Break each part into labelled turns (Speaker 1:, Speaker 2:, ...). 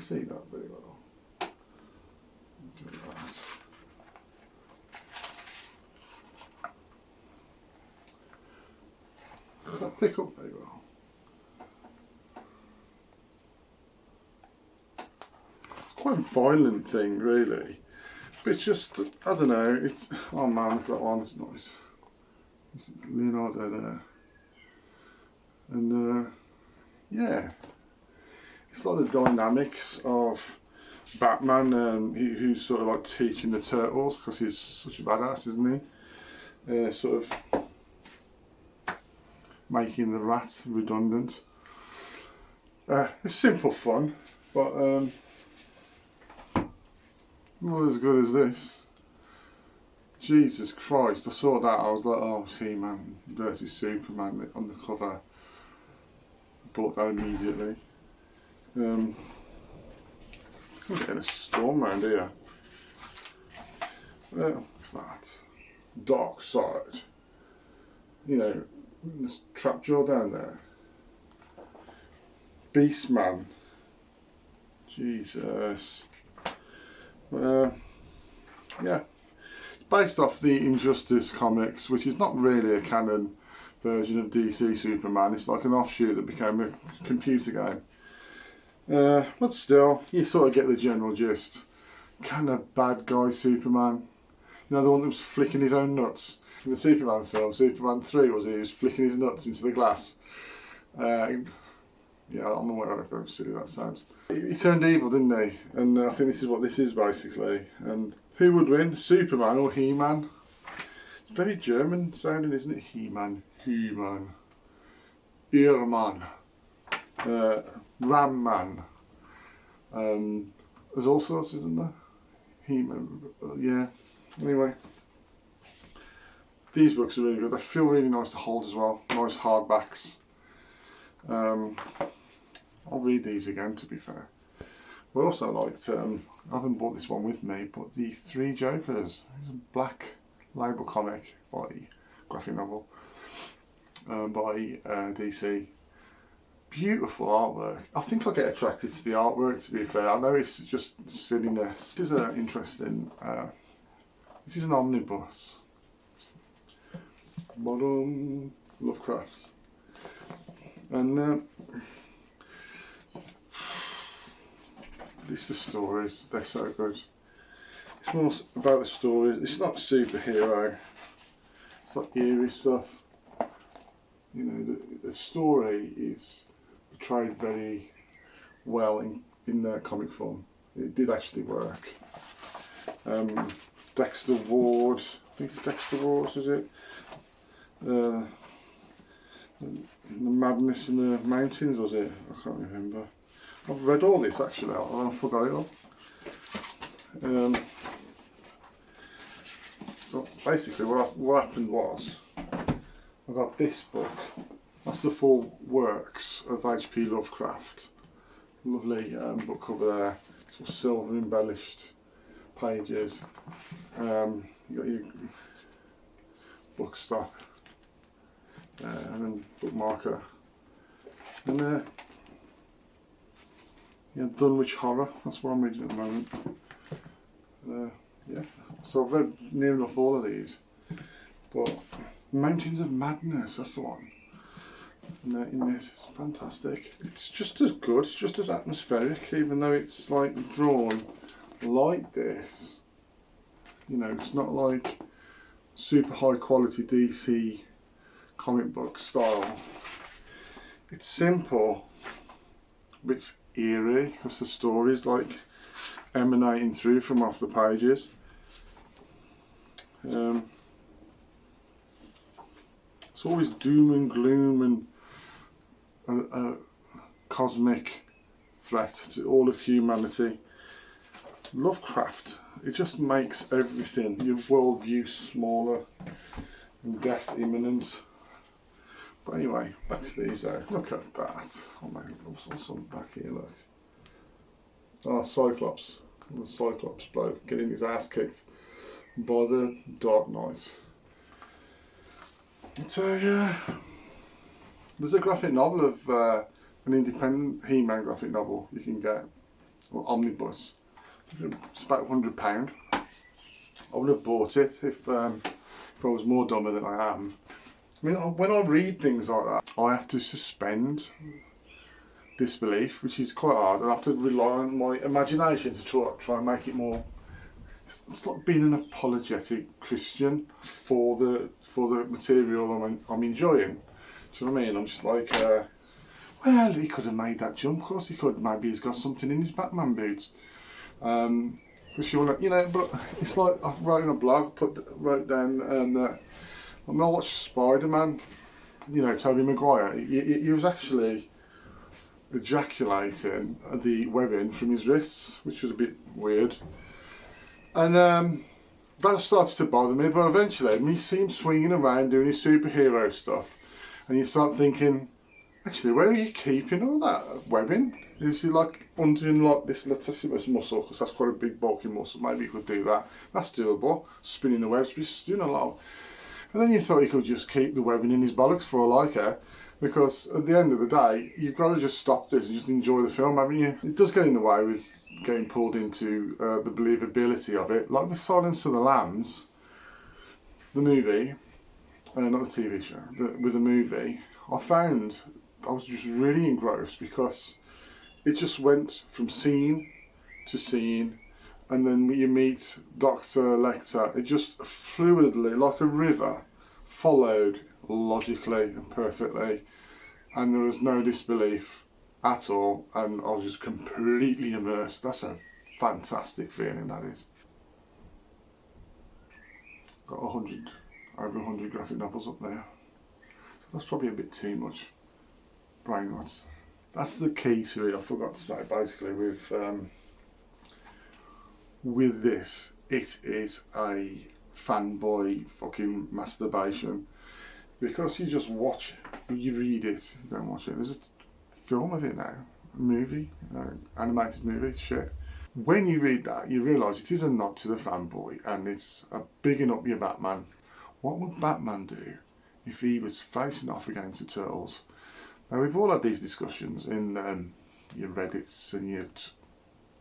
Speaker 1: see that very well. Look at that. That pick up very well. It's quite a violent thing, really. But it's just, I don't know. It's, oh man, look at that one. It's nice. It's Leonardo there, and yeah, it's like the dynamics of Batman, who's sort of like teaching the turtles because he's such a badass, isn't he? Sort of making the rat redundant. It's simple fun, but not as good as this. Jesus Christ, I saw that, I was like, oh, He-Man versus Superman on the cover. Bought that immediately. I'm getting a storm around here. What's that? Dark Side. You know, there's Trapjaw down there. Beastman. Jesus. Yeah. Based off the Injustice comics, which is not really a canon version of DC Superman. It's like an offshoot that became a computer game. But still, you sort of get the general gist. Kind of bad guy Superman. You know, the one that was flicking his own nuts. In the Superman film, Superman 3, he was flicking his nuts into the glass. Yeah, I'm aware of how silly that sounds. He turned evil, didn't he? And I think this is what this is basically. And who would win, Superman or He-Man? It's very German sounding, isn't it? He-Man, He-Man, Earman, Ram-Man. There's all sorts, isn't there? He-Man, yeah. Anyway, these books are really good. They feel really nice to hold as well. Nice hardbacks. I'll read these again, to be fair. But also liked, I haven't bought this one with me, but the Three Jokers. It's a black label comic by graphic novel by DC. Beautiful artwork. I think I'll get attracted to the artwork, to be fair. I know it's just silliness. This is interesting. This is an omnibus. Lovecraft. And it's the stories, they're so good. It's more about the stories, it's not superhero, it's like eerie stuff. You know, the story is portrayed very well in the comic form. It did actually work. Dexter Ward, I think it's Dexter Ward, is it? The Madness in the Mountains, was it? I can't remember. I've read all this actually, I forgot it all. So basically what happened was, I got this book. That's the full works of H.P. Lovecraft. Lovely book cover there, sort of silver embellished pages. You got your book stock and then bookmarker. And yeah, Dunwich Horror, that's what I'm reading at the moment. Yeah, so I've read near enough all of these. But Mountains of Madness, that's the one. In this, it's fantastic. It's just as good, it's just as atmospheric, even though it's like drawn like this. You know, it's not like super high quality DC comic book style. It's simple, but it's eerie because the story's like emanating through from off the pages. It's always doom and gloom and a cosmic threat to all of humanity. Lovecraft, it just makes everything, your worldview smaller and death imminent. But anyway, back to these though. Look at that. Oh man, what's on the back here, look. Oh, Cyclops. The Cyclops bloke getting his ass kicked by the Dark Knight. So yeah, there's a graphic novel of an independent He-Man graphic novel you can get. or omnibus. It's about £100. I would have bought it if I was more dumber than I am. I mean, when I read things like that, I have to suspend disbelief, which is quite hard. I have to rely on my imagination to try and make it more. It's like being an apologetic Christian for the material I'm enjoying. Do you know what I mean? I'm just like, well, he could have made that jump. Of course he could. Maybe he's got something in his Batman boots. Because you want to, you know. But it's like I wrote in a blog, wrote down that when I watched Spider-Man, you know, Tobey Maguire, he was actually ejaculating the webbing from his wrists, which was a bit weird. And that started to bother me, but eventually, you see him swinging around doing his superhero stuff, and you start thinking, actually, where are you keeping all that webbing? Is he like undoing like this latissimus muscle, because that's quite a big bulky muscle, maybe you could do that. That's doable, spinning the webs, but he's doing a lot. And then you thought he could just keep the webbing in his bollocks for all I care, because at the end of the day, you've got to just stop this and just enjoy the film, haven't you? It does get in the way with getting pulled into the believability of it. Like with Silence of the Lambs, the movie, not the TV show, but with the movie, I found I was just really engrossed because it just went from scene to scene, and then when you meet Dr. Lecter, it just fluidly, like a river, followed logically and perfectly, and there was no disbelief at all, and I was just completely immersed. That's a fantastic feeling, that is. Got over 100 graphic novels up there, so that's probably a bit too much brain rot. That's the key to it. I forgot to say, basically, with this, it is a fanboy fucking masturbation, because you just watch, you read it, you don't watch it. There's a film of it now, a movie, animated movie, shit. When you read that, you realise it is a nod to the fanboy, and it's a bigging up your Batman. What would Batman do if he was facing off against the Turtles? Now, we've all had these discussions in your Reddits and your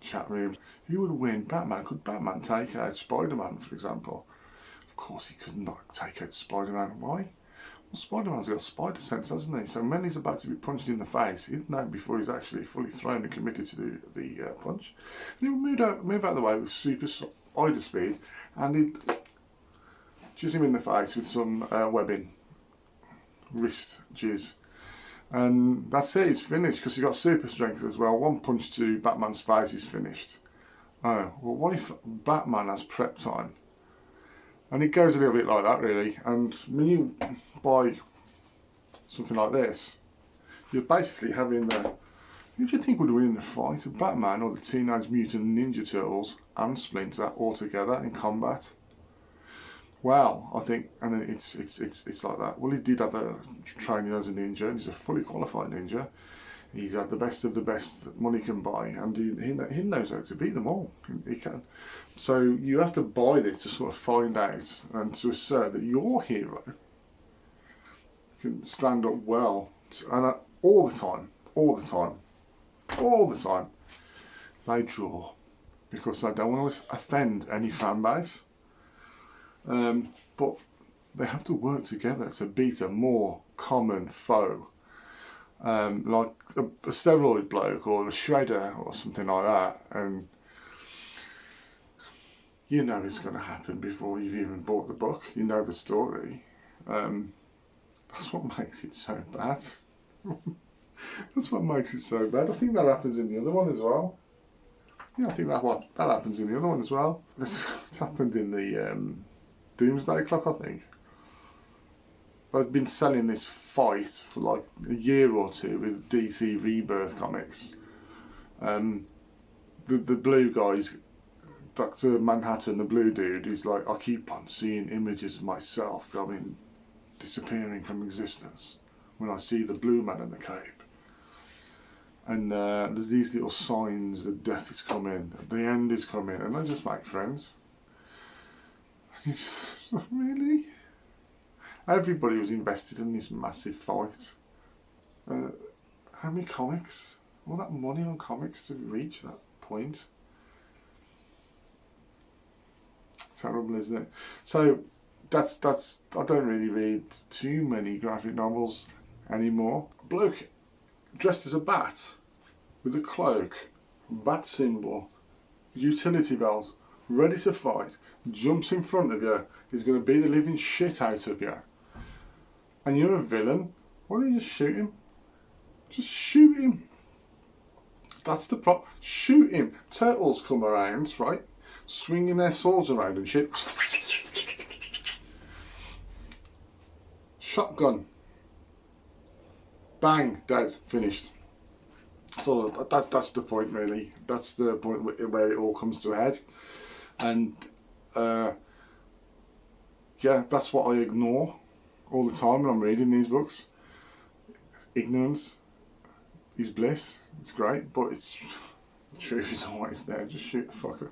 Speaker 1: chat rooms. Who would win? Batman? Could Batman take out Spider-Man, for example? Of course he could not take out Spider-Man. Why? Well, Spider-Man's got spider sense, hasn't he? So when he's about to be punched in the face, he'd know before he's actually fully thrown and committed to the punch. And he would move out of the way with super spider speed, and he'd jizz him in the face with some webbing, wrist jizz. And that's it, it's finished, because he's got super strength as well. One punch to Batman's face is finished. Oh, well, what if Batman has prep time? And it goes a little bit like that, really. And when you buy something like this, you're basically having who do you think would win in the fight? Batman or the Teenage Mutant Ninja Turtles and Splinter all together in combat? Well, I think, and then it's like that. Well, he did have a training as a ninja, and he's a fully qualified ninja. He's had the best of the best that money can buy, and he knows how to beat them all. He can. So you have to buy this to sort of find out and to assert that your hero can stand up well, and all the time, they draw, because they don't want to offend any fan base. But they have to work together to beat a more common foe, like a steroid bloke or a shredder or something like that, and you know it's going to happen before you've even bought the book. You know the story. That's what makes it so bad. That's what makes it so bad. I think that happens in the other one as well. Yeah, I think that happens in the other one as well. It's happened in the Doomsday Clock, I think. I've been selling this fight for like a year or two with DC Rebirth comics. The blue guys, Dr. Manhattan, the blue dude, is like, I keep on seeing images of myself disappearing from existence when I see the blue man in the cape. And there's these little signs that death is coming, the end is coming, and they just make friends. And you just, really? Everybody was invested in this massive fight. How many comics? All that money on comics to reach that point. Terrible, isn't it? So that's I don't really read too many graphic novels anymore. A bloke dressed as a bat with a cloak, bat symbol, utility belt, ready to fight, jumps in front of you, is going to beat the living shit out of you, and you're a villain. Why don't you just shoot him? Just shoot him. That's the prop. Shoot him. Turtles come around, right, swinging their swords around and shit. Shotgun. Bang, dead, finished. So that's the point, really. That's the point where it all comes to a head. And yeah, that's what I ignore all the time when I'm reading these books. Ignorance is bliss. It's great, but it's the truth is always there. Just shoot the fucker.